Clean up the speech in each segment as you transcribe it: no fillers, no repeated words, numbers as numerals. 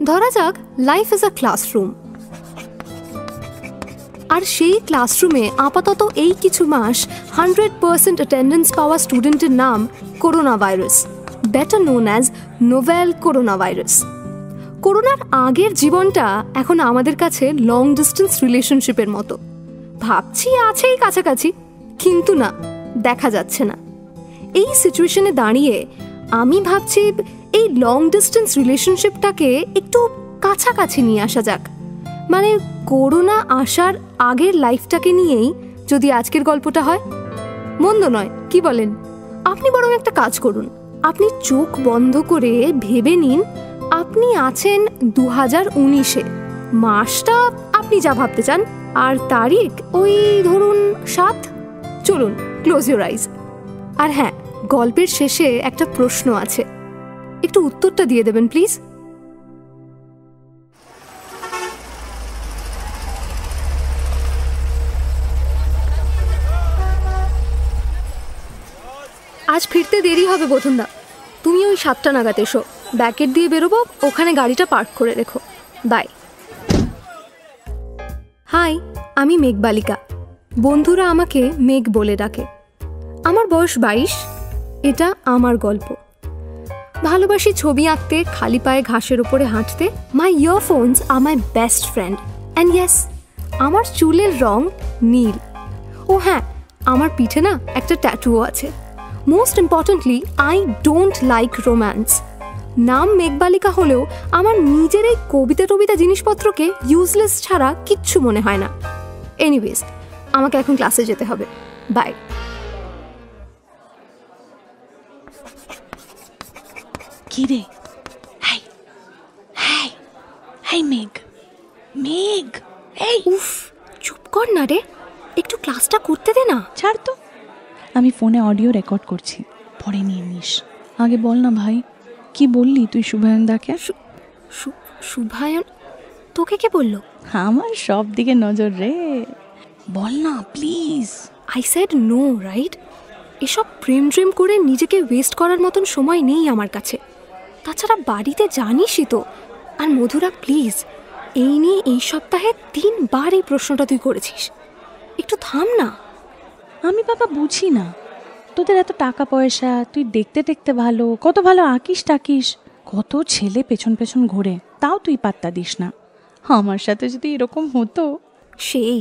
ধরা যাক life is a classroom, আর সেই ক্লাসরুমে আপাতত এই কিছু মাস 100% অ্যাটেন্ডেন্স পাওয়া স্টুডেন্টের নাম corona virus, better known as novel corona virus. করোনার আগের জীবনটা এখন আমাদের কাছে লং ডিস্টেন্স রিলেশনশিপের মতো। ভাবছি আছেই কাছাকাছি, কিন্তু না, দেখা যাচ্ছে না। এই সিচুয়েশনে দাঁড়িয়ে আমি ভাবছি এই লং ডিস্টেন্স রিলেশনশিপটাকে একটু কাছাকাছি নিয়ে আসা যাক। মানে করোনা আসার আগের লাইফটাকে নিয়েই যদি আজকের গল্পটা হয়, মন্দ নয়, কি বলেন? আপনি বরং একটা কাজ করুন, আপনি চোখ বন্ধ করে ভেবে নিন আপনি আছেন 2019-এ, মাসটা আপনি যা ভাবতে চান, আর তারিখ ওই ধরুন 7। চলুন, ক্লোজ ইউর আইজ। আর হ্যাঁ, গল্পের শেষে একটা প্রশ্ন আছে, একটু উত্তরটা দিয়ে দেবেন প্লিজ। আজ ফিরতে দেরি হবে বোধনদা, তুমি ওই 7টা নাগাদ এসো, ব্যাকেট দিয়ে বেরোবো, ওখানে গাড়িটা পার্ক করে রেখো। বাই। হাই, আমি মেঘবালিকা, বন্ধুরা আমাকে মেঘ বলে ডাকে। আমার বয়স 22, এটা আমার গল্প। ভালোবাসি ছবি আঁকতে, খালি পায়ে ঘাসের উপরে হাঁটতে। মাই ইয়ারফোনস আর my best friend, and yes, আমার চুলের রং নীল। ও হ্যাঁ, আমার পিঠে না একটা ট্যাটুও আছে। Most importantly, I don't like romance. নাম মেঘবালিকা হলেও আমার নিজের এই কবিতা জিনিসপত্রকে ইউজলেস ছাড়া কিচ্ছু মনে হয় না। এনিওয়েজ, আমাকে এখন ক্লাসে যেতে হবে। বাই। কি রে? হাই হাই হাই মেঘ, মেঘ, এই উফ, চুপ কর না রে, একটু ক্লাসটা করতে দে না। ছাড় তো, আমি ফোনে অডিও রেকর্ড করছি, পরে নিয়ে নিস। আগে বল না ভাই, কি বললি তুই শুভায়নদাকে? শুভায়ন? তোকে কে বললো? আমার সব দিকে নজর রে, বল না please. I said no, right? এসব প্রেম করে নিজেকে ওয়েস্ট করার মতন সময় নেই আমার কাছে। তাছাড়া বাড়িতে জানিসই তো। আর মধুরা প্লিজ, এই নিয়ে এই সপ্তাহে 3 বার এই প্রশ্নটা তুই করেছিস, একটু থাম না। আমি বাবা বুঝি না, তোদের এত টাকা পয়সা, তুই দেখতে দেখতে ভালো, কত ভালো আঁকিস টাকিস, কত ছেলে পেছন পেছন ঘোরে, তাও তুই পাত্তা দিস না। আমার সাথে যদি এরকম হতো। সেই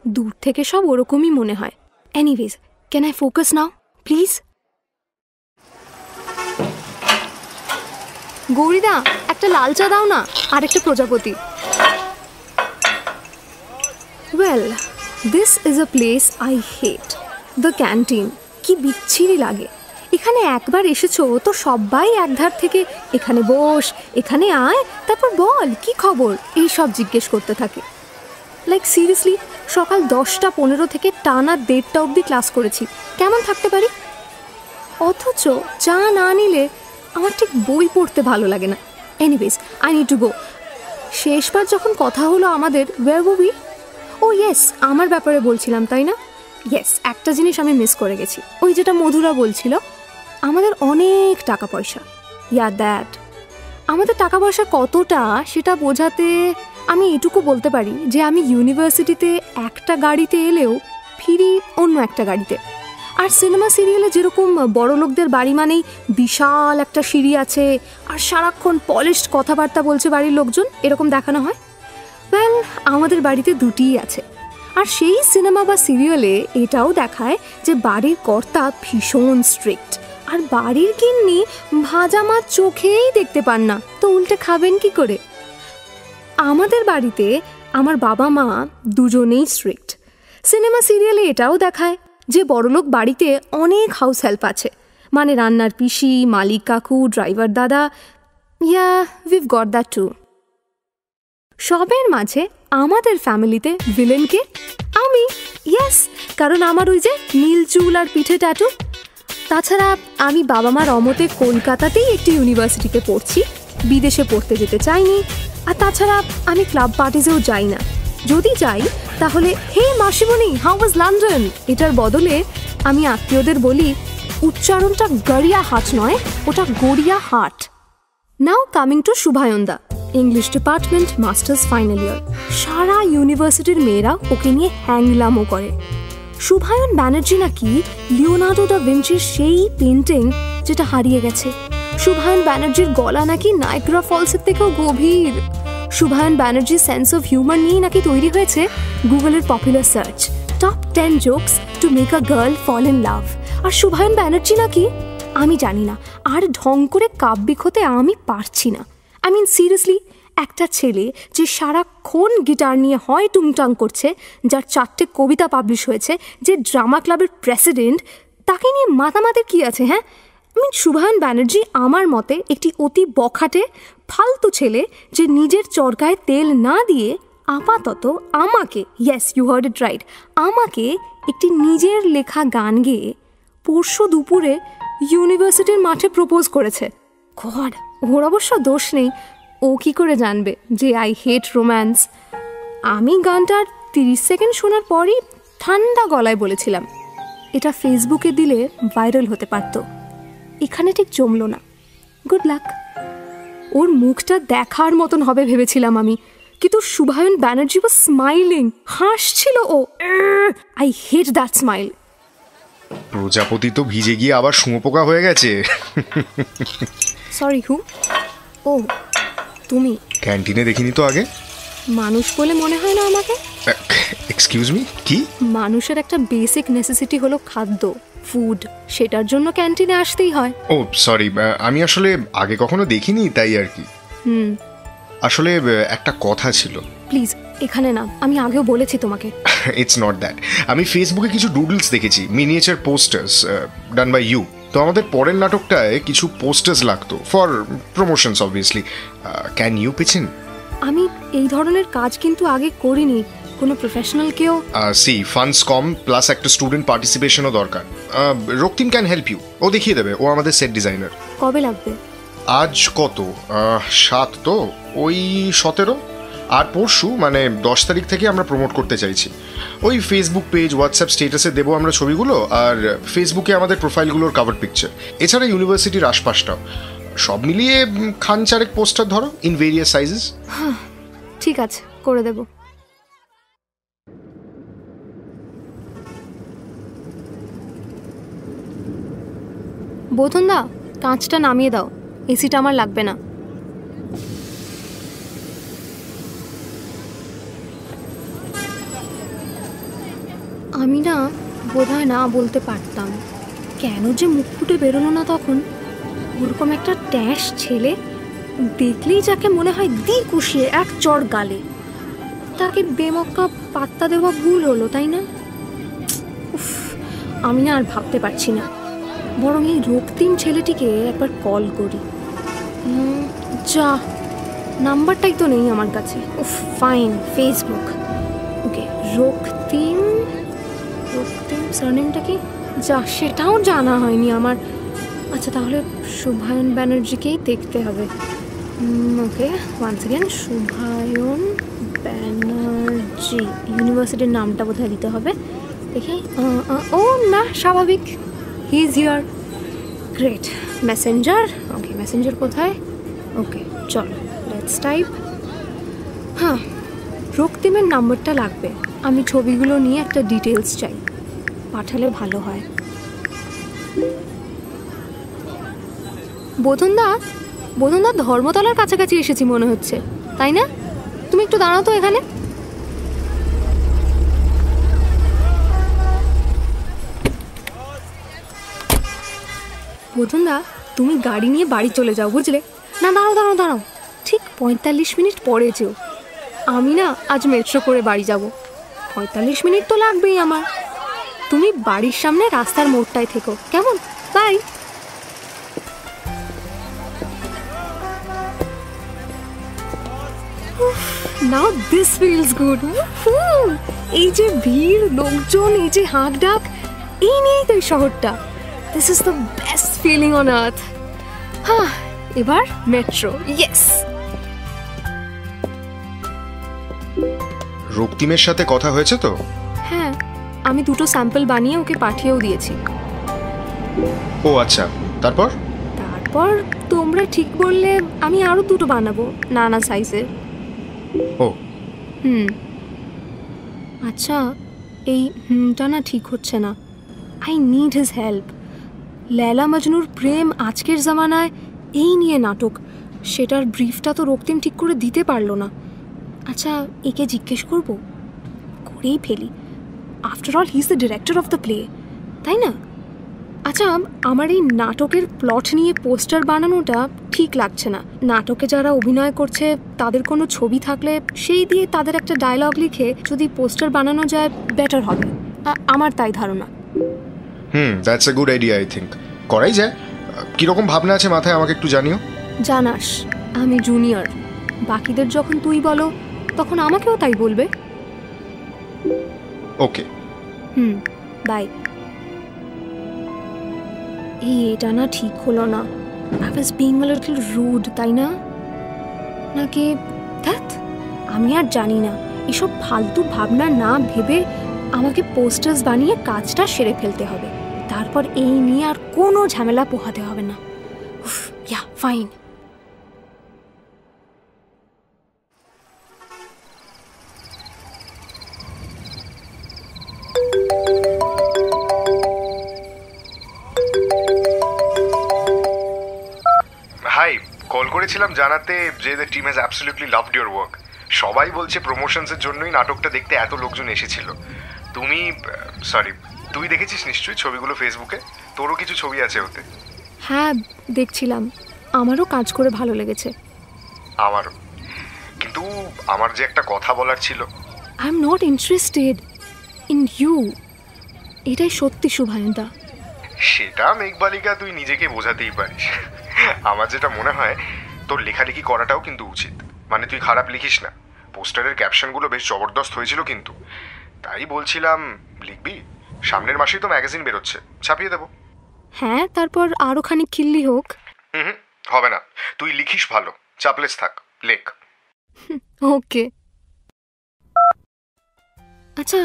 দূর থেকে সব ওরকমই মনে হয়। Anyways, can I focus now please? গৌরীদা, একটা লাল চা দাও না, আর একটা প্রজাপতি। Well, this is a place I hate, the canteen. কি বিচ্ছিরি লাগে। এখানে একবার এসেছো তো সবাই একধার থেকে এখানে বস, এখানে আয়, তারপর বল কি খবর, এই সব জিজ্ঞেস করতে থাকে। লাইক সিরিয়াসলি, সকাল 10:15 থেকে টানা 1:30 অবধি ক্লাস করেছি, কেমন থাকতে পারি? অথচ চা না নিলে আমার ঠিক বই পড়তে ভালো লাগে না। Anyways, I need to go. শেষবার যখন কথা হলো আমাদের, where were we? Oh yes, আমার ব্যাপারে বলছিলাম তাই না? ইয়েস, একটা জিনিস আমি মিস করে গেছি, ওই যেটা মধুরা বলছিল, আমাদের অনেক টাকা পয়সা। ইয়া দ্যাট, আমাদের টাকা পয়সা কতটা সেটা বোঝাতে আমি এটুকু বলতে পারি যে আমি ইউনিভার্সিটিতে একটা গাড়িতে এলেও ফিরি অন্য একটা গাড়িতে। আর সিনেমা সিরিয়ালে যেরকম বড় লোকদের বাড়ি মানেই বিশাল একটা সিঁড়ি আছে আর সারাক্ষণ পলিশড কথাবার্তা বলছে বাড়ির লোকজন, এরকম দেখানো হয়। ওয়েল, আমাদের বাড়িতে দুটিই আছে। আর সেই সিনেমা বা সিরিয়ালে এটাও দেখায় যে বাড়ির কর্তা ভীষণ স্ট্রিক্ট, আর বাড়ির গিন্নি ভাজা মাছ চোখেই দেখতে পান না, তো উল্টে খাবেন কি করে? আমাদের বাড়িতে আমার বাবা মা দুজনেই স্ট্রিক্ট। সিনেমা সিরিয়ালে এটাও দেখায় যে বড়লোক বাড়িতে অনেক হাউস হেল্প আছে, মানে রান্নার পিসি, মালিক কাকু, ড্রাইভার দাদা। ইয়া, উইভ গট দ্যাট টু। সবের মাঝে আমাদের ফ্যামিলিতে ভিলেনকে আমি। ইয়েস, কারণ আমার ওই যে নীল চুল আর পিঠে ট্যাটু। তাছাড়া আমি বাবা মার অমতে কলকাতাতেই একটি ইউনিভার্সিটিতে পড়ছি, বিদেশে পড়তে যেতে চাইনি। আর তাছাড়া আমি ক্লাব পার্টিজেও যাই না, যদি যাই তাহলে হে মাসিমণি, হাউ ওয়াজ লন্ডন, এটার বদলে আমি আত্মীয়দের বলি উচ্চারণটা গড়িয়া হাট নয়, ওটা Gariahat. Now coming to শুভায়নদা। English department, masters final year. সারা ইউনিভার্সিটির মেয়েরা ওকে নিয়ে হ্যাংলামও করে। শুভায়ন ব্যানার্জি নাকি লিওনার্দো দা ভিঞ্চির সেই পেন্টিং যেটা হারিয়ে গেছে। শুভায়ন ব্যানার্জির গলা নাকি নায়াগ্রা ফলসের থেকেও গভীর। শুভায়ন ব্যানার্জির সেন্স অফ হিউমার নিয়ে নাকি তৈরি হয়েছে গুগলের popular search, top 10 jokes to make a girl fall in love. আর শুভায়ন ব্যানার্জি নাকি, আমি জানি না, আর ঢং করে কাব্যিক হতে আমি পারছি না। আই মিন সিরিয়াসলি, একটা ছেলে যে সারাক্ষণ গিটার নিয়ে হয় টুংটাং করছে, যার 4টে কবিতা পাবলিশ হয়েছে, যে ড্রামা ক্লাবের প্রেসিডেন্ট, তাকে নিয়ে মাতামাতির কি আছে? হ্যাঁ, আই মিন শুভায়ন ব্যানার্জি আমার মতে একটি অতি বখাটে ফালতু ছেলে, যে নিজের চরকায় তেল না দিয়ে আপাতত আমাকে, yes you heard it right, আমাকে একটি নিজের লেখা গান গেয়ে পরশু দুপুরে ইউনিভার্সিটির মাঠে প্রপোজ করেছে। গড, ওর অবশ্য দোষ নেই, ও কি করে জানবে যে আই হেট রোম্যান্স? আমি গানটার 30 সেকেন্ড শোনার পরই ঠান্ডা গলায় বলেছিলাম এটা ফেসবুকে দিলে ভাইরাল হতে পারত। এখানে ঠিক জমলো না। Good luck. ওর মুখটা দেখার মতন হবে ভেবেছিলাম আমি, কিন্তু শুভায়ন ব্যানার্জি ওয়াজ স্মাইলিং, হাসছিল ও। I hate that smile. প্রজাপতি তো ভিজে গিয়ে আবার শুঁয়োপোকা হয়ে গেছে। সরি, হু? ও তুমি? ক্যান্টিনে দেখিনি তো আগে। মানুষ বলে মনে হয় না আমাকে? এক্সকিউজ মি, কি? মানুষের একটা বেসিক নেসেসিটি হলো খাদ্য, ফুড, সেটার জন্য ক্যান্টিনে আসতেই হয়। ও সরি, আমি আসলে আগে কখনো দেখিনি, তাই আর কি। আসলে একটা কথা ছিল। প্লিজ এখানে না, আমি আগেও বলেছি তোমাকে। It's not that. আমি ফেসবুকে কিছু ডুডলস দেখেছি, miniature posters done by you. তো আমাদের পরের নাটকটায় কিছু পোস্টার্স লাগতো for promotions obviously. Can you pitch in? আমি এই ধরনের কাজ কিন্তু আগে করিনি, কোনো প্রফেশনালকেও। সি ফান্ডস কম, প্লাস একটা স্টুডেন্ট পার্টিসিপেশনও দরকার। রক্তিম ক্যান হেল্প ইউ, ও দেখিয়ে দেবে, ও আমাদের সেট ডিজাইনার। কবে লাগবে? আজ কত? 7 তো, ওই 17। আর পরশু মানে 10 তারিখ থেকে আমরা প্রমোট করতে চাইছি। ওই ফেসবুক পেজ, হোয়াটসঅ্যাপ স্টেটাসে দেবো আমরা ছবিগুলো, আর ফেসবুকে আমাদের প্রোফাইলগুলোর কাভার পিকচার, এছাড়া ইউনিভার্সিটির আশপাশটাও। সব মিলিয়ে 4 পোস্টার ধরো, ইন ভেরিয়াস সাইজেস। হ্যাঁ ঠিক আছে, করে দেব। বোধনদা, কাঁচটা নামিয়ে দাও, এসিটা আমার লাগবে না। আমি না বোধহয় না বলতে পারতাম, কেন যে মুখ ফুটে বেরোলো না তখন। ওরকম একটা ট্যাশ ছেলে দেখলেই যাকে মনে হয় কষিয়ে এক চড় গালে, তাকে বেমক্কা পাত্তা দেওয়া ভুল হলো, তাই না? উফ, আমি না আর ভাবতে পারছি না, বরং এই রক্তিম ছেলেটিকে একবার কল করি। যা, নাম্বারটাই তো নেই আমার কাছে। উফ, ফাইন, ফেসবুক। ওকে, রক্তিম সারনেমটা কি? যা, সেটাও জানা হয়নি আমার। আচ্ছা, তাহলে শুভায়ন ব্যানার্জিকেই দেখতে হবে। ওকে, ওয়ান্স অ্যাগেন, শুভায়ন ব্যানার্জি, ইউনিভার্সিটির নামটা বোধহয় দিতে হবে। দেখি, ও না, স্বাভাবিক, he is here. Great. Messenger, okay, Messenger কোথায়? ওকে, চলো লেটস টাইপ। হ্যাঁ, রক্তিমের নাম্বারটা লাগবে, আমি ছবিগুলো নিয়ে একটা ডিটেলস চাই, পাঠালে ভালো হয়। বোধনদা ধর্মতলার কাছাকাছি এসেছি মনে হচ্ছে, তাই না? তুমি একটু দাঁড়াও তো এখানে। বোধনদা, তুমি গাড়ি নিয়ে বাড়ি চলে যাও, বুঝলে? না, দাঁড়াও, ঠিক 45 মিনিট পরে যেও। আমি না আজ মেট্রো করে বাড়ি যাব। 45 মিনিট তো লাগবেই আমার। তুমি বাড়ির সামনে রাস্তার মোড়টায় থেকো, কেমন? Bye. Now this feels good. এই যে ভিড়, লোকজন, এই যে হাঁক ডাক, এই নিয়েই তো এই শহরটা। This is the best feeling on earth. হ্যাঁ, এবার মেট্রো, ইয়েস। রক্তিমের সাথে কথা হয়েছে তো? হ্যাঁ, আমি 2টো স্যাম্পল বানিয়ে ওকে পাঠিয়েও দিয়েছি। ও আচ্ছা, তারপর তোমরা ঠিক বললে আমি আরও 2টো বানাবো নানা সাইজের। ও আচ্ছা, এই হুমটা না ঠিক হচ্ছে না। I need his help. Laila মজনুর প্রেম আজকের জামানায় এই নিয়ে নাটক, সেটার ব্রিফটা তো রক্তিম ঠিক করে দিতে পারলো না। আচ্ছা, একে জিজ্ঞেস করবো? করেই ফেলি, after all he is the director of the play, তাই না? আচ্ছা, আমার এই নাটকের প্লট নিয়ে পোস্টার বানানোটা ঠিক লাগছে না। নাটকে যারা অভিনয় করছে তাদের কোনো ছবি থাকলে সেই দিয়ে তাদের একটা ডায়লগ লিখে যদি পোস্টার বানানো যায় বেটার হবে, আমার তাই ধারণা। That's a good idea. I think করাই যায়। কীরকম ভাবনা আছে মাথায় আমাকে একটু জানিও। জানাস আমি জুনিয়র, বাকিদের যখন তুই বলো তখন আমাকেও তাই বলবে। ওকে। বাই। এটা না ঠিক হলো না। I was being a little rude, তাই না? নাকি ধ্যাত, আমি আর জানি না। এসব ফালতু ভাবনা না ভেবে আমাকে পোস্টার্স বানিয়ে কাজটা সেরে ফেলতে হবে, তারপর এই নিয়ে আর কোনো ঝামেলা পোহাতে হবে না। ইয়া ফাইন। হাই, কল করেছিলাম জানাতে যে the team has absolutely loved your work. সবাই বলছে প্রমোশনসের জন্যই নাটকটা দেখতে এত লোকজন এসেছিল। তুই দেখেছিস নিশ্চয়ই ছবিগুলো ফেসবুকে? তোরও কিছু ছবি আছে ওতে। হ্যাঁ দেখছিলাম, আমারও কাজ করে ভালো লেগেছে। আমারও, কিন্তু আমার যে একটা কথা বলার ছিল। I am not interested in you. এটাই সত্যি শুভায়নদা। সেটা মেঘবালিকা তুই নিজেকে বোঝাতেই পারিস। আমার যেটা মনে হয়, তোর লেখালেখি করাটাও কিন্তু উচিত। মানে তুই খারাপ লিখিস না। পোস্টারের ক্যাপশনগুলো বেশ জবরদস্ত হয়েছিল কিন্তু। তাই বলছিলাম, লিখবি? সামনের মাসেই তো ম্যাগাজিন বেরোচ্ছে, ছাপিয়ে দেবো। হ্যাঁ, তারপর আরও খানিক খিল্লি হোক। হবে না, তুই লিখিস ভালো, চাপলেস থাক, লেখ। ওকে। আচ্ছা,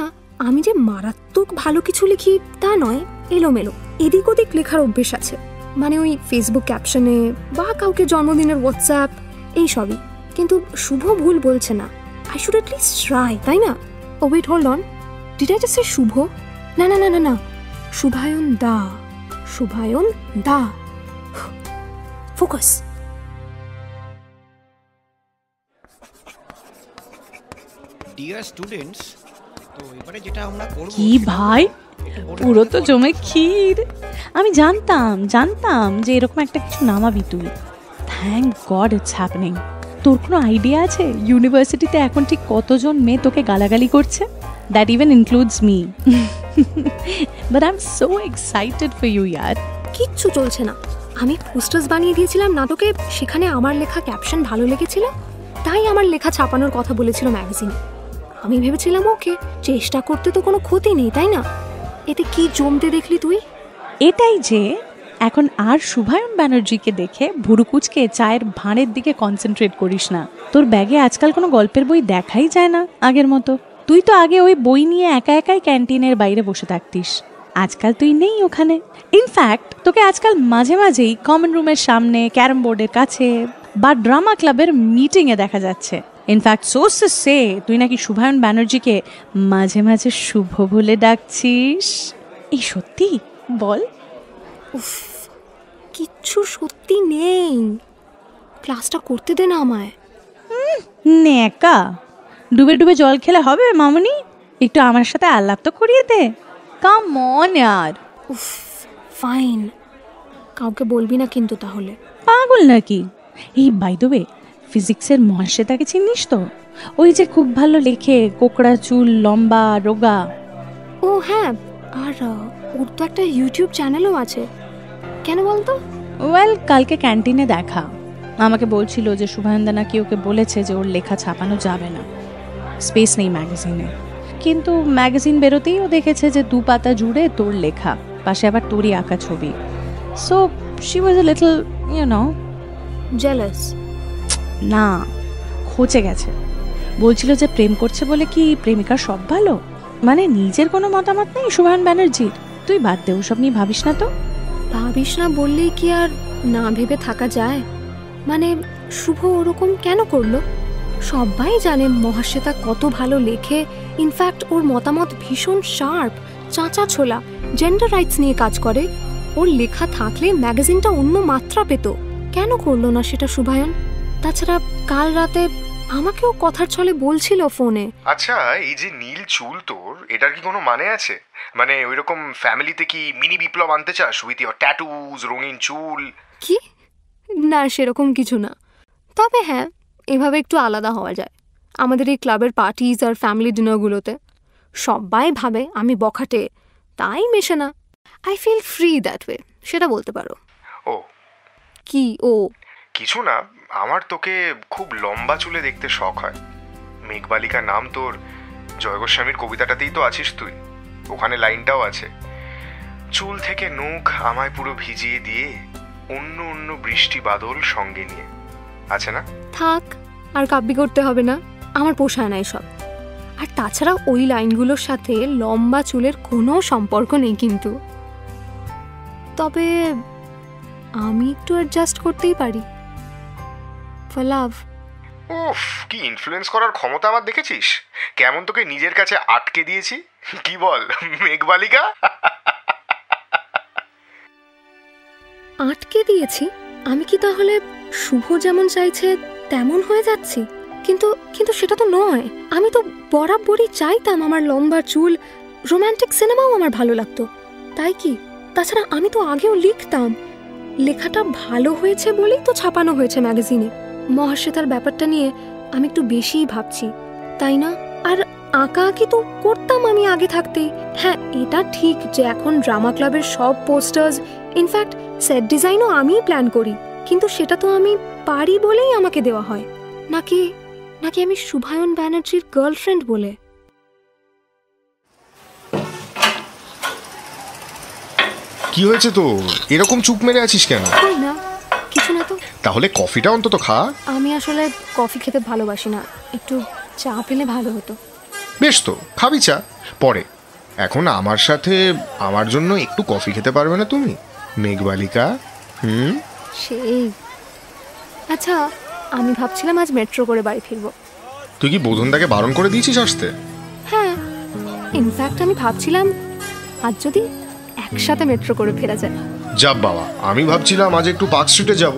আমি যে মারাত্মক ভালো কিছু লিখি তা নয়, এলোমেলো এদিক ওদিক লেখার অভ্যেস আছে। মানে ওই ফেসবুক ক্যাপশনে বা কাউকে জন্মদিনের হোয়াটসঅ্যাপ এইসবই। কিন্তু শুভ ভুল বলছে না। I should at least try, তাই না? Oh wait, hold on, did I just say Shubho? না না না না না, Shubhayan da, Shubhayan da. Focus. Dear students, তো এবারে যেটা আমরা করব। কি ভাই, পুরো তো জমে ক্ষীর। আমি জানতাম যে এরকম একটা কিছু নামাবি তুই। Thank god it's happening. তোর কোনো আইডিয়া আছে ইউনিভার্সিটিতে এখন ঠিক কতজন মেয়ে তোকে গালাগালি করছে? That even includes me. But I am so excited for you ইয়ার। কিচ্ছু চলছে না। আমি পোস্টার্স বানিয়ে দিয়েছিলাম নাটকে, সেখানে আমার লেখা ক্যাপশন ভালো লেগেছিল, তাই আমার লেখা ছাপানোর কথা বলেছিল ম্যাগাজিনে। আমি ভেবেছিলাম ওকে, চেষ্টা করতে তো কোনো ক্ষতি নেই, তাই না? এতে কি জমতে দেখলি তুই? এটাই যে এখন আর শুভায়ন ব্যানার্জিকে দেখে ভুরুকুচকে চায়ের ভাঁড়ের দিকে কনসেন্ট্রেট করিস না। তোর ব্যাগে আজকাল কোনো গল্পের বই দেখাই যায় না আগের মতো। তুই তো আগে ওই বই নিয়ে একা একাই ক্যান্টিনের বাইরে বসে থাকতিস, আজকাল তুই নেই ওখানে। ইনফ্যাক্ট তোকে আজকাল মাঝে মাঝেই কমন রুমের সামনে, ক্যারাম বোর্ডের কাছে বা ড্রামা ক্লাবের মিটিংয়ে দেখা যাচ্ছে। ইনফ্যাক্ট সোর্সেস সে তুই নাকি শুভায়ন ব্যানার্জিকে মাঝে মাঝে শুভ বলে ডাকছিস। এই সত্যি বল? উফ, কিচ্ছু সত্যি নেই। ক্লাসটা করতে দে না আমায়। নেকা, ডুবে ডুবে জল খেলে হবে মামুনি? একটু আমার সাথে আলাপ তো করিয়ে দে। কাম অন ইয়ার। উফ ফাইন, কাউকে বলবি না কিন্তু তাহলে। পাগল নাকি? এই বাই দ্য ওয়ে, ফিজিক্সের মহাশ্বেতাকে চিনিস তো? ওই যে খুব ভালো লেখে, কোকড়া চুল, লম্বা, রোগা। ও হ্যাঁ, আর ওর তো একটা ইউটিউব চ্যানেলও আছে। কেন বলতো? ওয়েল, কালকে ক্যান্টিনে দেখা। আমাকে বলছিল যে শুভায়নদা নাকি ওকে বলেছে যে ওর লেখা ছাপানো যাবে না, স্পেস নেই ম্যাগাজিনে। কিন্তু ম্যাগাজিন বেরোতেই ও দেখেছে যে 2 পাতা জুড়ে তোর লেখা, পাশে আবার তোরই আঁকা ছবি। So she was a little, you know, jealous. না, খচে গেছে। বলছিল যে প্রেম করছে বলে কি প্রেমিকার সব ভালো? মানে নিজের কোনো মতামত নেই শুভায়ন ব্যানার্জির। তুই বাদ দে, ওসব নিয়ে ভাবিস না তো। ভাবিস না বললেই কি আর না ভেবে থাকা যায়? মানে শুভ ওরকম কেন করলো? সবাই জানে মহাশ্বেতা কত ভালো লেখে, ইনফ্যাক্ট ওর মতামত ভীষণ শার্প, চাঁচা ছোলা, জেন্ডার রাইটস নিয়ে কাজ করে। ওর লেখা থাকলে ম্যাগাজিনটা অন্য মাত্রা পেত। কেন করলো না সেটা শুভায়ন? তাছাড়া কাল রাতে আমাকেও কথার ছলে বলছিল ফোনে। আচ্ছা, এই যে নীল চুল তোর, এটার কি কোনো মানে আছে? মানে ওইরকম ফ্যামিলিতে কি মিনি বিপ্লব আনতে চাস উইথ ইওর ট্যাটুজ, রঙিন চুল? কি না, সেরকম কিছু না। তবে হ্যাঁ, এভাবে একটু আলাদা হওয়া যায়। আমাদের এই ক্লাবের পার্টিজ আর ফ্যামিলি ডিনারগুলোতে সবাই ভাবে আমি বখাটে, তাই মেশে না। I feel free that way, সেটা বলতে পারো। ও কি ও? কিছু না, আমার তোকে খুব লম্বা চুলে দেখতে শখ হয়। মেঘবালিকা নাম তোর জয় গোস্বামীর কবিতাটাতেই তো আছিস তুই। ওখানে লাইনটাও আছে, চুল থেকে নখ আমায় পুরো ভিজিয়ে দিয়ে অন্য অন্য বৃষ্টি বাদল সঙ্গে নিয়ে, আছে না? থাক, আর কাব্যি করতে হবে না, আমার পোষায় না এসব। আর তাছাড়া ওই লাইনগুলোর সাথে লম্বা চুলের কোনো সম্পর্ক নেই কিন্তু। তবে আমি একটু অ্যাডজাস্ট করতেই পারি ফর লাভ। উফ, কি ইনফ্লুয়েন্স করার ক্ষমতা আমার দেখেছিস? কেমন তোকে নিজের কাছে আটকে দিয়েছি, কি বল মেঘবালিকা? আটকে দিয়েছি? আমি কি তাহলে শুভ যেমন চাইছে তেমন হয়ে যাচ্ছি? কিন্তু কিন্তু সেটা তো নয়। আমি তো বরাবরই চাইতাম আমার লম্বা চুল, রোম্যান্টিক সিনেমাও আমার ভালো লাগতো, তাই কি? তাছাড়া আমি তো আগেও লিখতাম, লেখাটা ভালো হয়েছে বলেই তো ছাপানো হয়েছে ম্যাগাজিনে। মহাশ্বেতার ব্যাপারটা নিয়ে আমি একটু বেশিই ভাবছি, তাই না? আর আঁকা আঁকি তো করতাম আমি আগে থাকতেই। হ্যাঁ, এটা ঠিক যে এখন ড্রামা ক্লাবের সব পোস্টার্স, ইনফ্যাক্ট সেট ডিজাইনও আমিই প্ল্যান করি, কিন্তু সেটা তো আমি পারি বলেই আমাকে দেওয়া হয়, নাকি নাকি আমি শুভায়ন ব্যানার্জির গার্লফ্রেন্ড বলে? কি হয়েছে তো, এরকম চুপ মেরে আছিস কেন? না, কিছু না তো। তাহলে কফিটা অন্তত খা। আমি আসলে কফি খেতে ভালোবাসি না, একটু চা পেলে ভালো হতো। বেশ তো, খাবি চা পরে। এখন আমার সাথে আমার জন্য একটু কফি খেতে পারবে না তুমি মেঘবালিকা? সেই। আচ্ছা, আমি ভাবছিলাম আজ মেট্রো করে বাড়ি ফিরবো। তুই কি বোধনদাকে বারণ করে দিয়েছিস আসতে? হ্যাঁ, ইনফ্যাক্ট আমি ভাবছিলাম আজ যদি একসাথে মেট্রো করে ফেরা যায়। যাব বাবা, আমি ভাবছিলাম আজ একটু পার্ক স্ট্রিটে যাব।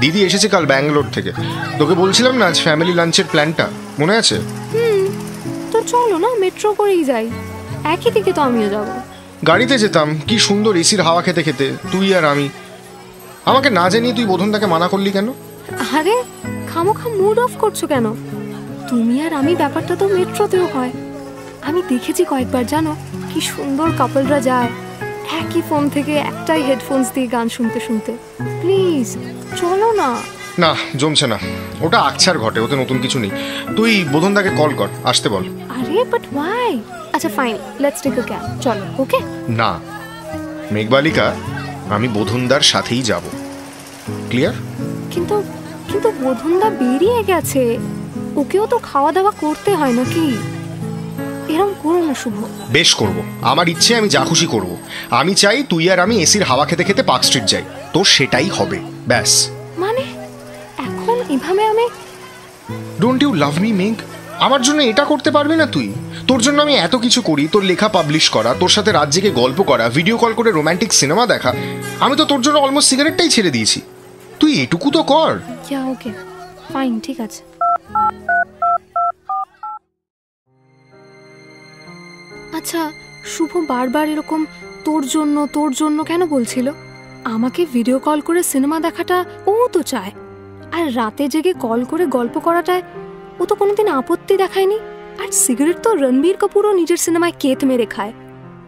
দিদি এসেছে কাল ব্যাঙ্গালোর থেকে। তোকে বলছিলাম না আজ ফ্যামিলি লাঞ্চের প্ল্যানটা, মনে আছে? তো চলো না, মেট্রো করেই যাই, একই দিকে তো আমিও যাব। গাড়িতে যেতাম, কি সুন্দর এসির হাওয়া খেতে খেতে, তুই আর আমি। আমাকে না জানিয়ে তুই বোধনদাকে মানা করলি কেন? আরে খামোখা মুড অফ করছো কেন? তুমি আর আমি ব্যাপারটা তো মেট্রোতেও হয়। আমি দেখেছি কয়েকবার, জানো কি সুন্দর কাপলরা যায় একই ফোন থেকে একটাই হেডফোনস দিয়ে গান শুনতে শুনতে। প্লিজ চলো না। না, জমছে না, ওটা আকছার ঘটে, ওতে নতুন কিছু নেই। তুই বোধনদাকে কল কর, আসতে বল। আরে বাট ওয়াই? আচ্ছা fine, let's take a cab, চলো। ওকে না মেঘবালিকা, আমি বোধনদার সাথেই যাব, ক্লিয়ার? কিন্তু কিন্তু বোধনদা বেরিয়ে গেছে, ওকেও তো খাওয়া দাওয়া করতে হয় নাকি? এরম করো না শুভ। বেশ করব, আমার ইচ্ছে, আমি যা খুশি করব। আমি চাই তুই আর আমি এসির হাওয়া খেতে খেতে পার্ক স্ট্রিট যাই, তোর সেটাই হবে, ব্যাস। মানে এখন এভাবে আমি? ডোন্ট ইউ লাভ মি মেঘ? আমার জন্য এটা করতে পারবি না তুই? তোর জন্য আমি এত কিছু করি, তোর লেখা পাবলিশ করা, তোর সাথে রাত জেগে গল্প করা, ভিডিও কল করে রোম্যান্টিক সিনেমা দেখা। আমি তো তোর জন্য অলমোস্ট সিগারেটটাই ছেড়ে দিয়েছি, তুই এটুকু তো কর। ওকে ফাইন, ঠিক আছে। আচ্ছা, শুভ বারবার এরকম তোর জন্য কেন বলছিল? আমাকে ভিডিও কল করে সিনেমা দেখাটা ও তো চায়, আর রাতে জেগে কল করে গল্প করাটায় ও তো কোনোদিন আপত্তি দেখায়নি। আর সিগারেট তো রণবীর কাপুরও নিজের সিনেমায় কেত মেরে খায়,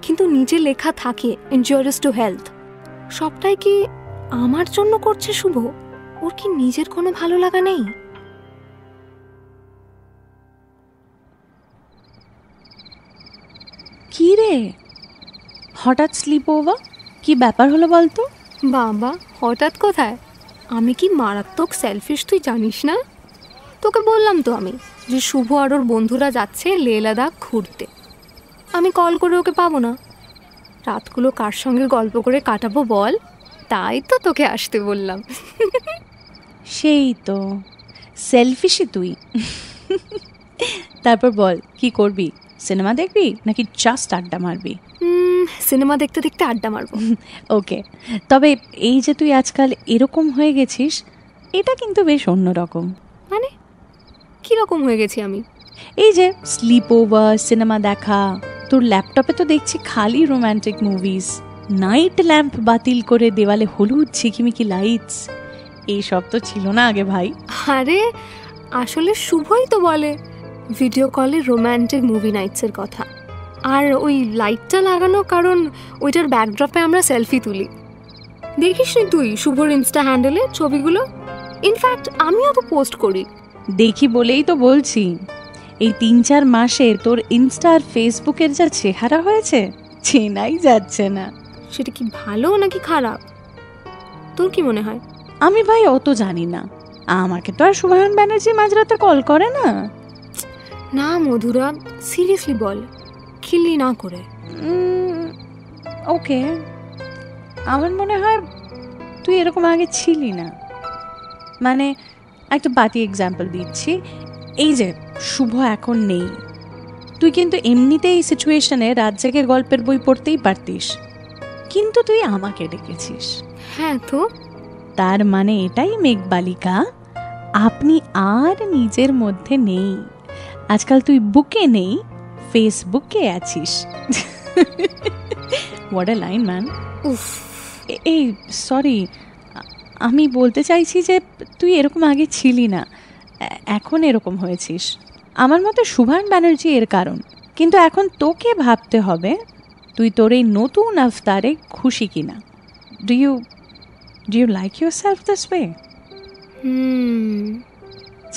কিন্তু নিজে লেখা থাকে ইনজুরিয়াস টু হেলথ। সবটাই কি আমার জন্য করছে শুভ? ওর কি নিজের কোনো ভালো লাগা নেই? কি রে, হঠাৎ স্লিপ ওভার? কি ব্যাপার হলো বলতো? বাবা, হঠাৎ কোথায়? আমি কি মারাত্মক সেলফিশ তুই জানিস না? তোকে বললাম তো আমি যে শুভ আর ওর বন্ধুরা যাচ্ছে লেহ লাদাখ ঘুরতে। আমি কল করে ওকে পাবো না। রাতগুলো কার সঙ্গে গল্প করে কাটাবো বল? তাই তো তোকে আসতে বললাম। সেই তো সেলফিশই তুই। তারপর বল, কি করবি? সিনেমা দেখবি নাকি জাস্ট আড্ডা মারবি? সিনেমা দেখতে দেখতে আড্ডা মারবো। ওকে, তবে এই যে তুই আজকাল এরকম হয়ে গেছিস, এটা কিন্তু বেশ অন্যরকম। মানে কীরকম হয়ে গেছি আমি? এই যে স্লিপ ওভার, সিনেমা দেখা, তোর ল্যাপটপে তো দেখছি খালি রোম্যান্টিক মুভিজ, নাইট ল্যাম্প বাতিল করে দেওয়ালে হলুদ ঝিকিমিকি লাইটস, এইসব তো ছিল না আগে ভাই। আরে আসলে শুভই তো বলে ভিডিও কলে রোম্যান্টিক মুভি নাইটসের কথা। আর ওই লাইটটা লাগানো কারণ ওইটার ব্যাকড্রপে আমরা সেলফি তুলি। দেখিস নি তুই শুভর ইনস্টা হ্যান্ডেলে ছবিগুলো? ইনফ্যাক্ট আমিও তো পোস্ট করি। দেখি বলেই তো বলছি, এই 3-4 মাসে তোর ইনস্টা আর ফেসবুকের যা চেহারা হয়েছে, চেনাই যাচ্ছে না। সেটা কি ভালো নাকি খারাপ, তোর কি মনে হয়? আমি ভাই অত জানি না, আমাকে তো আর শুভায়ন ব্যানার্জি মাঝরাতে কল করে না। না মধুরা, সিরিয়াসলি বল, খিল্লি না করে। ওকে, আমার মনে হয় তুই এরকম আগে ছিলি না। মানে একটা বাতি এক্সাম্পল দিচ্ছি, এই যে শুভ এখন নেই, তুই কিন্তু এমনিতে এই সিচুয়েশনে রাত জেগে গল্পের বই পড়তেই পারতিস, কিন্তু তুই আমাকে ডেকেছিস। হ্যাঁ তো তার মানে এটাই মেঘবালিকা, আপনি আর নিজের মধ্যে নেই। আজকাল তুই বুকে নেই, ফেসবুকে আছিস। What a line man. উফ, এই সরি, আমি বলতে চাইছি যে তুই এরকম আগে ছিলি না, এখন এরকম হয়েছিস। আমার মতে শুভায়ন ব্যানার্জি এর কারণ, কিন্তু এখন তোকে ভাবতে হবে তুই তোর এই নতুন আফতারে খুশি কিনা। Do you like yourself this way?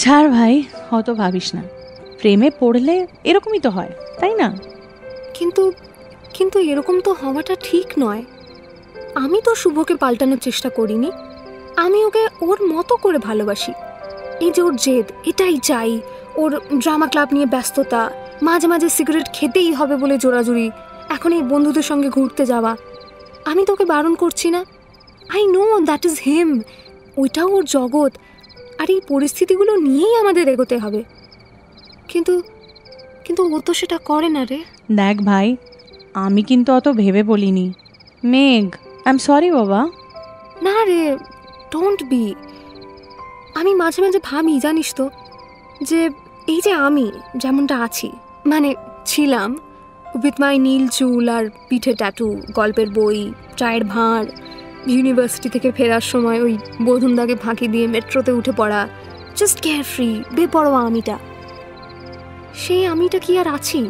ছাড় ভাই, অত ভাবিস না, প্রেমে পড়লে এরকমই তো হয়, তাই না? কিন্তু কিন্তু এরকম তো হওয়াটা ঠিক নয়। আমি তো শুভকে পাল্টানোর চেষ্টা করিনি, আমি ওকে ওর মতো করে ভালোবাসি। এই যে ওর জেদ, এটাই চাই, ওর ড্রামা ক্লাব নিয়ে ব্যস্ততা, মাঝে মাঝে সিগারেট খেতেই হবে বলে জোরাজুরি, এখন এই বন্ধুদের সঙ্গে ঘুরতে যাওয়া, আমি তোকে বারণ করছি না। আই নো দ্যাট ইজ হিম, ওইটাও ওর জগৎ, আর এই পরিস্থিতিগুলো নিয়েই আমাদের এগোতে হবে। কিন্তু কিন্তু ও তো সেটা করে না রে। দেখ ভাই, আমি কিন্তু অত ভেবে বলিনি। মেঘ, আই এম সরি বাবা। না রে, ডোন্ট বি। আমি মাঝে মাঝে ভাবি জানিস তো, যে এই যে আমি যেমনটা আছি, মানে ছিলাম, উইথ মাই নীল চুল আর পিঠে ট্যাটু, গল্পের বই, চায়ের ভাঁড়, ইউনিভার্সিটি থেকে ফেরার সময় ওই বধুন্দাকে ফাঁকি দিয়ে মেট্রোতে উঠে পড়া, জাস্ট কেয়ার ফ্রি বেপরোয়া আমিটা, সেই আমিটা কি আর আছি?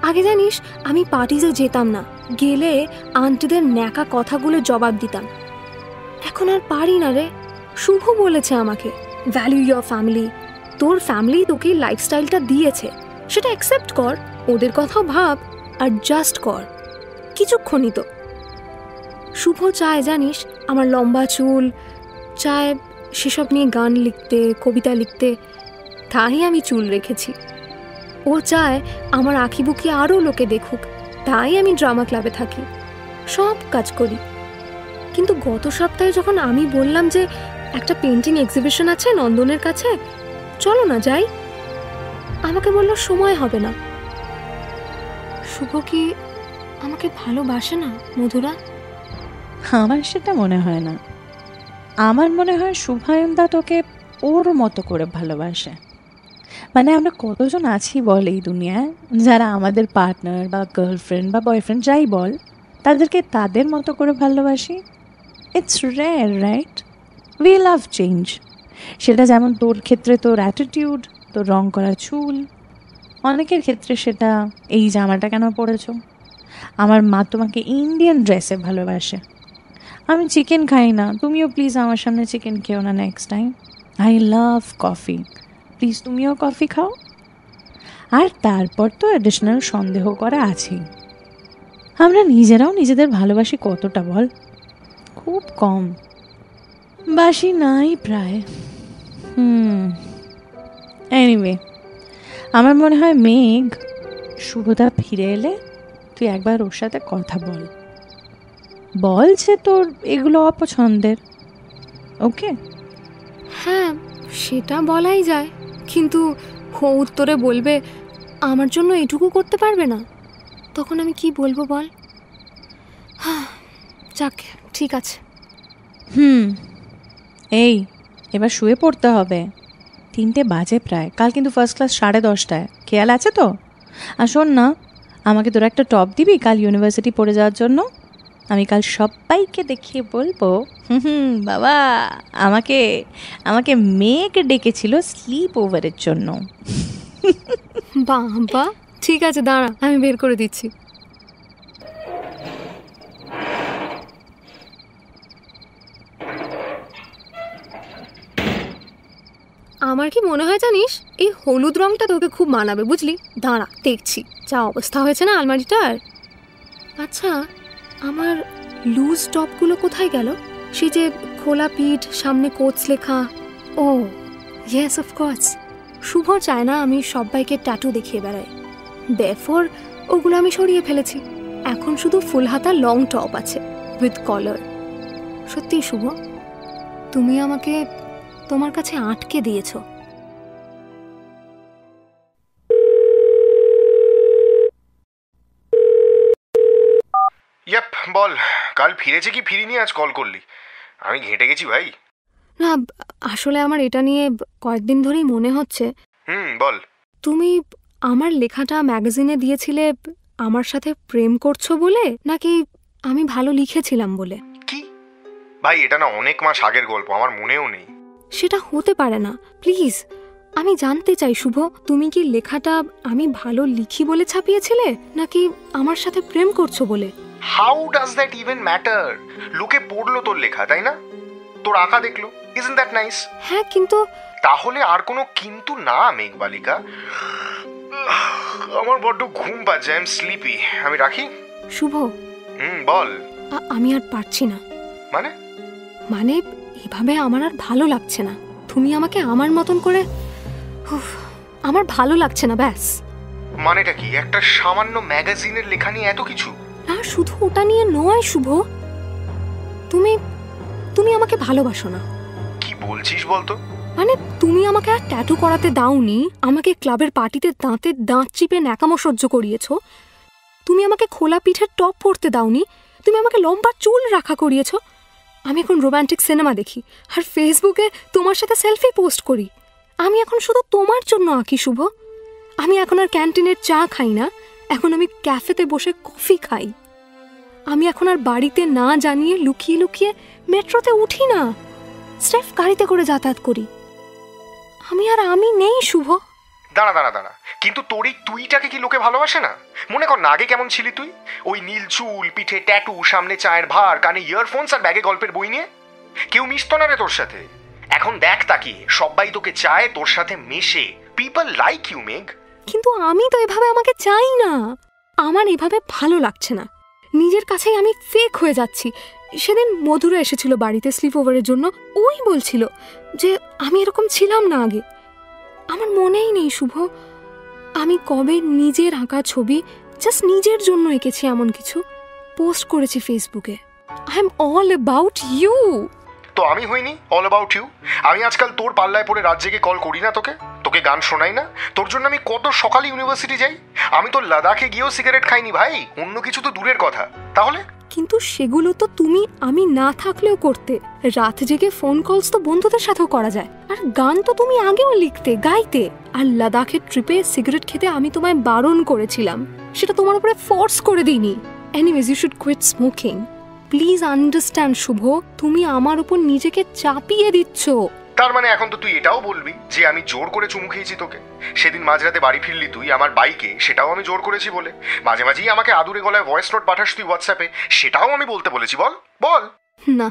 আগে জানিস আমি পার্টিজে যেতাম না, গেলে আন্টিদের ন্যাকা কথাগুলো জবাব দিতাম। এখন আর পারি না রে। শুভ বলেছে আমাকে, ভ্যালু ইয়োর ফ্যামিলি, তোর ফ্যামিলি তোকে লাইফস্টাইলটা দিয়েছে, সেটা অ্যাকসেপ্ট কর, ওদের কথাও ভাব আর জাস্ট কর, কিছুক্ষণই তো। শুভ চায় জানিস আমার লম্বা চুল, চায় সেসব নিয়ে গান লিখতে, কবিতা লিখতে, তাই আমি চুল রেখেছি। ও চায় আমার আঁখি বুকি আরও লোকে দেখুক, তাই আমি ড্রামা ক্লাবে থাকি, সব কাজ করি। কিন্তু গত সপ্তাহে যখন আমি বললাম যে একটা পেন্টিং এক্সিবিশন আছে নন্দনের কাছে, চলো না যাই, আমাকে বলল সময় হবে না। শুভ কি আমাকে ভালোবাসে না মধুরা? আমার সেটা মনে হয় না। আমার মনে হয় শুভায়নদা তোকে ওর মতো করে ভালোবাসে। মানে আমরা কতজন আছি বল এই দুনিয়ায়, যারা আমাদের পার্টনার বা গার্লফ্রেন্ড বা বয়ফ্রেন্ড যাই বল, তাদেরকে তাদের মতো করে ভালোবাসি। It's rare, right? We love change. সেটা যেমন তোর ক্ষেত্রে তোর অ্যাটিটিউড, তোর রং করা চুল, অনেকের ক্ষেত্রে সেটা এই জামাটা কেন পরেছো। আমার মা তোমাকে ইন্ডিয়ান ড্রেসে ভালোবাসে। আমি চিকেন খাই না, তুমিও প্লিজ আমার সামনে চিকেন খেও না next time. I love coffee, please তুমিও কফি খাও। আর তারপর তো অ্যাডিশনাল সন্দেহ করা আছেই। আমরা নিজেরাও নিজেদের ভালোবাসি কতটা বল? খুব কম, বাসি নাই প্রায়। এনিওয়ে, আমার মনে হয় মেঘ, শুভদা ফিরে এলে তুই একবার ওর সাথে কথা বল। বল যে তোর এগুলো অপছন্দের। ওকে? হ্যাঁ, সেটা বলাই যায়, কিন্তু ও উত্তরে বলবে আমার জন্য এটুকু করতে পারবে না। তখন আমি কি বলবো বল? যাক, ঠিক আছে। এই, এবার শুয়ে পড়তে হবে, 3টে বাজে প্রায়। কাল কিন্তু ফার্স্ট ক্লাস 10:30টায়, খেয়াল আছে তো? আর শোন না, আমাকে তোরা একটা টপ দিবি কাল ইউনিভার্সিটি পড়ে যাওয়ার জন্য? আমি কাল সবাইকে দেখিয়ে বলবো বাবা, আমাকে আমাকে মেঘ ডেকেছিল স্লিপ ওভারের জন্য। বাবা, ঠিক আছে, দাঁড়া, আমি বের করে দিচ্ছি। আমার কি মনে হয় জানিস, এই হলুদ রংটা তোকে খুব মানাবে, বুঝলি? দাঁড়া, দেখছি। যা অবস্থা হয়েছে না আলমারিটার। আচ্ছা, আমার লুজ টপগুলো কোথায় গেল? সেই যে খোলা পিঠ, সামনে কোটস লেখা। ও ইয়েস, অফকোর্স। শুভ চায় না আমি সবাইকে ট্যাটু দেখিয়ে বেড়াই, দেরফর ওগুলো আমি সরিয়ে ফেলেছি। এখন শুধু ফুল হাতা লং টপ আছে উইথ কলার। সত্যি শুভ, তুমি আমাকে তোমার কাছে আটকে দিয়েছো। ইয়াপ, বল, কাল ফিরেছে কি ফিরিনি আজ কল করলি? আমি ঘেঁটে গেছি ভাই। না, আসলে আমার এটা নিয়ে কয়েকদিন ধরেই মনে হচ্ছে। বল। তুমি আমার লেখাটা ম্যাগাজিনে দিয়েছিলে আমার সাথে প্রেম করছো বলে, নাকি আমি ভালো লিখেছিলাম বলে? কি ভাই, এটা না অনেক মাস আগের গল্প, আমার মনেও নেই। সেটা হতে পারে না, প্লিজ। আমি জানতে চাই শুভ, তুমি কি লেখাটা আমি ভালো লিখি বলে ছাপিয়েছিলে, নাকি আমার সাথে প্রেম করছো বলে? How does that even matter? লোকে পড়লো তোর লেখা, তাই না? তোর আঁকা দেখলো, ইজন্ট দ্যাট নাইস? হ্যাঁ, কিন্তু তাহলে আর কোনো কিন্তু না মেঘবালিকা। আমার বড্ড ঘুম পাচ্ছে, আই এম স্লিপি। আমি রাখি। শুভ, বল। আমি আর পারছি না। মানে এভাবে আমার আর ভালো লাগছে না। তুমি আমাকে আমার মতন করে, আমার ভালো লাগছে না, ব্যাস। মানেটা কি? একটা সামান্য ম্যাগাজিনের লেখা নিয়ে এত কিছু? না, শুধু ওটা নিয়ে নয় শুভ, তুমি তুমি আমাকে ভালোবাসো না। কি বলছিস বলতো? মানে তুমি আমাকে আর ট্যাটু করাতে দাওনি, আমাকে ক্লাবের পার্টিতে দাঁতে দাঁত চিপে ন্যাকামো সহ্য করিয়েছো, তুমি আমাকে খোলা পিঠের টপ পরতে দাওনি, তুমি আমাকে লম্বা চুল রাখা করিয়েছো। আমি এখন রোম্যান্টিক সিনেমা দেখি আর ফেসবুকে তোমার সাথে সেলফি পোস্ট করি। আমি এখন শুধু তোমার জন্য আঁকি শুভ। আমি এখন আর ক্যান্টিনের চা খাই না, এখন আমি ক্যাফেতে বসে কফি খাই। আমি এখন আর বাড়িতে না জানিয়ে লুকিয়ে লুকিয়ে মেট্রোতে উঠি না, স্রেফ গাড়িতে করে যাতায়াত করি। আমি নেই শুভ। দাঁড়া দাঁড়া দাঁড়া, কিন্তু তোর এই তুইটাকে কি লোকে ভালোবাসে না? মনে কর না, আগে কেমন ছিলি তুই? ওই নীল চুল, পিঠে ট্যাটু, সামনে চায়ের ভার, কানে ইয়ারফোনস আর ব্যাগে গল্পের বই নিয়ে। কেউ মিশতো না রে তোর সাথে। এখন দেখ তাকিয়ে, সবাই তোকে চায়, তোর সাথে মেশে। পিপল লাইক ইউ মেঘ। কিন্তু আমি তো এভাবে আমাকে চাই না। আমার এভাবে ভালো লাগছে না। নিজের কাছেই আমি ফেক হয়ে যাচ্ছি। সেদিন মধুরা এসেছিল বাড়িতে স্লিপ ওভারের জন্য। ওই বলছিল যে আমি এরকম ছিলাম না আগে। আমার মনেই নেই শুভ, আমি কবে নিজের আঁকা ছবি জাস্ট নিজের জন্য এঁকেছি এমন কিছু পোস্ট করেছি ফেসবুকে। I am all about you. তো আমি হইনি অল অ্যাবাউট ইউ? আমি আজকাল তোর পাল্লায় পড়ে রাত জেগে কল করি না তোকে? তোকে গান শোনাই না? তোর জন্য আমি কত সকালে ইউনিভার্সিটি যাই? আমি তো লাদাখে গিয়েও সিগারেট খাইনি ভাই, অন্য কিছু তো দূরের কথা। তাহলে? কিন্তু সেগুলো তো তুমি আমি না থাকলেও করতে। রাত জেগে ফোন কলস তো বন্ধুদের সাথেও করা যায়। আর গান তো তুমি আগেও লিখতে, গাইতে। আর লাদাখের ট্রিপে সিগারেট খেতে আমি তোমায় বারণ করেছিলাম, সেটা তোমার উপরে ফোর্স করে দিইনি। Anyways, you should quit smoking. Please understand Shubho, তুমি আমার উপর নিজেকে চাপিয়ে দিচ্ছ। তার মানে এখন তো তুই এটাও বলবি যে আমি জোর করে চুমু খেয়েছি তোকে? সেদিন মাঝরাতে বাড়ি ফিরলি তুই আমার বাইকে, সেটাও আমি জোর করেছি বলে। মাঝে মাঝেই আমাকে আদুরে গলায় ভয়েস নোট পাঠাস তুই হোয়াটসঅ্যাপে, সেটাও আমি বলতে বলেছি। বল বল। না,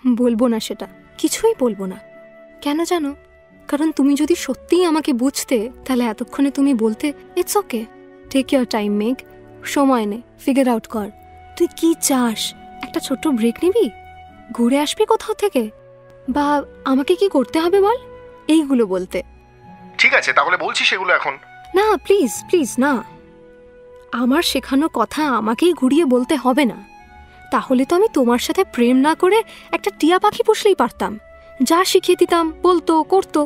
বলবো না, সেটা কিছুই বলবো না। কেন জানো? কারণ তুমি যদি সত্যিই আমাকে বুঝতে, তাহলে এতক্ষণে তুমি বলতে it's okay, take your time Megh, সময় নে, ফিগার আউট কর তুই কি চাস। একটা ছোট্ট ব্রেক নিবি, ঘুরে আসবি কোথাও থেকে, বা আমাকে কি করতে হবে বল, এইগুলো বলতে। ঠিক আছে, তাহলে বলছি সেগুলো এখন। না প্লিজ প্লিজ না, আমার শেখানো কথা আমাকেই ঘুরিয়ে বলতে হবে না। তাহলে তো আমি তোমার সাথে প্রেম না করে একটা টিয়া পাখি পুষলেই পারতাম, যা শিখিয়ে দিতাম বলতো করতো।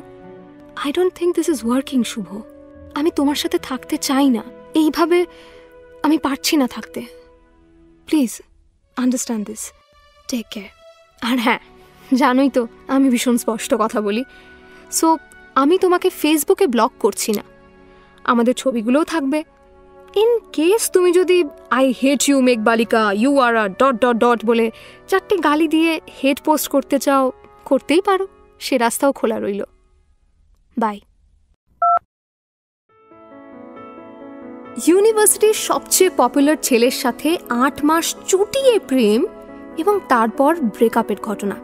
I don't think this is working Shubho. আমি তোমার সাথে থাকতে চাই না, এইভাবে আমি পারছি না থাকতে। Please understand this, take care. আর হ্যাঁ, জানোই তো আমি ভীষণ স্পষ্ট কথা বলি, সো আমি তোমাকে ফেসবুকে ব্লক করছি না, আমাদের ছবিগুলোও থাকবে। ইন কেস তুমি যদি I hate you Meghbalika, you are a dot dot dot বলে 4টে গালি দিয়ে হেট পোস্ট করতে চাও, করতেই পারো, সে রাস্তাও খোলা রইল। বাই। ইউনিভার্সিটির সবচেয়ে পপুলার ছেলের সাথে 8 মাস চুটিয়ে প্রেম এবং তারপর ব্রেকআপের ঘটনা।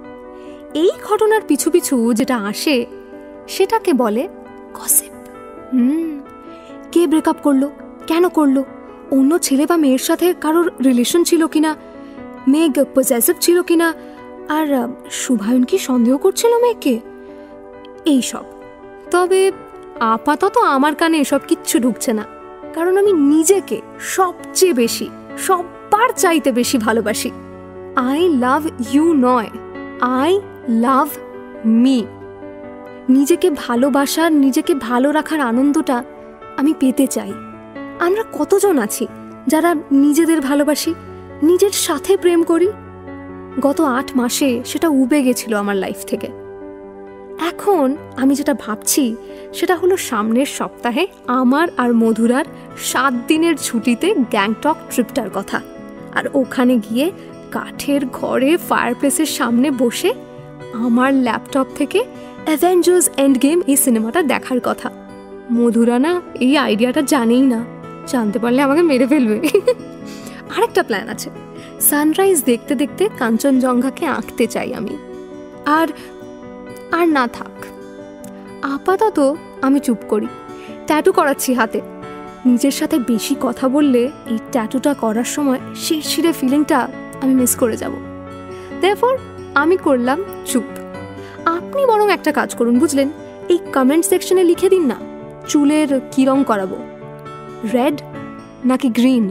এই ঘটনার পিছু পিছু যেটা আসে সেটাকে বলে গসিপ। কে ব্রেকআপ করলো, কেন করলো, অন্য ছেলে বা মেয়ের সাথে কারোর রিলেশন ছিল কিনা, মেঘ পজেসিভ ছিল কিনা, আর শুভায়ন কি সন্দেহ করছিল মেঘকে, এইসব। তবে আপাতত আমার কানে এসব কিচ্ছু ঢুকছে না, কারণ আমি নিজেকে সবচেয়ে বেশি, সবার চাইতে বেশি ভালোবাসি। আই লাভ ইউ নয়, আই লাভ মি। নিজেকে ভালোবাসার, নিজেকে ভালো রাখার আনন্দটা আমি পেতে চাই। আমরা কতজন আছি যারা নিজেদের ভালোবাসি, নিজের সাথে প্রেম করি? গত 8 মাসে সেটা উবে গেছিল আমার লাইফ থেকে। এখন আমি যেটা ভাবছি সেটা হলো সামনের সপ্তাহে আমার আর মধুরার 7 দিনের ছুটিতে গ্যাংটক ট্রিপটার কথা। আর ওখানে গিয়ে কাঠের ঘরে ফায়ারপ্লেসের সামনে বসে আমার ল্যাপটপ থেকে অ্যাভেঞ্জার্স এন্ড গেম এই সিনেমাটা দেখার কথা। মধুরা না এই আইডিয়াটা জানেই না, জানতে পারলে আমাকে মেরে ফেলবে। আরেকটা প্ল্যান আছে, সানরাইজ দেখতে দেখতে কাঞ্চনজঙ্ঘাকে আঁকতে চাই আমি। আর আর না থাক, আপাতত আমি চুপ করি, ট্যাটু করাচ্ছি হাতে। নিজের সাথে বেশি কথা বললে এই ট্যাটুটা করার সময় শিরশিরে ফিলিংটা আমি মিস করে যাব। দেয়ারফর আমি করলাম চুপ। আপনি বরং একটা কাজ করুন, বুঝলেন, এই কমেন্ট সেকশনে লিখে দিন না চুলের কি রং করাবো, রেড নাকি গ্রিন।